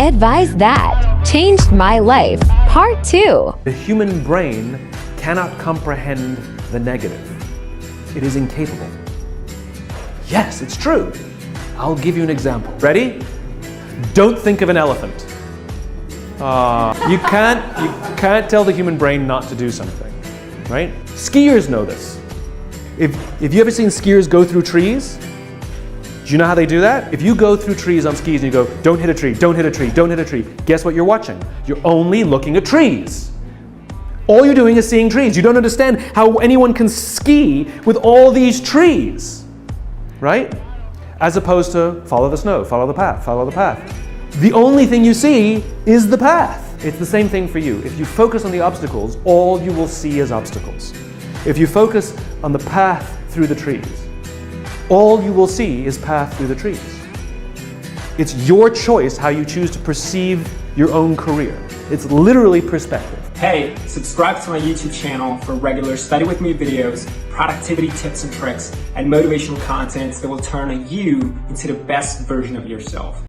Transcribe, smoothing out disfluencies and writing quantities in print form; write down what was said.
Advise That Changed My Life, Part 2. The human brain cannot comprehend the negative. It is incapable. Yes, it's true. I'll give you an example. Ready? Don't think of an elephant. You can't tell the human brain not to do something, right? Skiers know this. If you ever seen skiers go through trees, do you know how they do that? If you go through trees on skis and you go, don't hit a tree, don't hit a tree, don't hit a tree, guess what you're watching? You're only looking at trees. All you're doing is seeing trees. You don't understand how anyone can ski with all these trees, right? As opposed to follow the snow, follow the path, follow the path. The only thing you see is the path. It's the same thing for you. If you focus on the obstacles, all you will see is obstacles. If you focus on the path through the trees, all you will see is path through the trees. It's your choice how you choose to perceive your own career. It's literally perspective. Hey, subscribe to my YouTube channel for regular Study With Me videos, productivity tips and tricks, and motivational content that will turn you into the best version of yourself.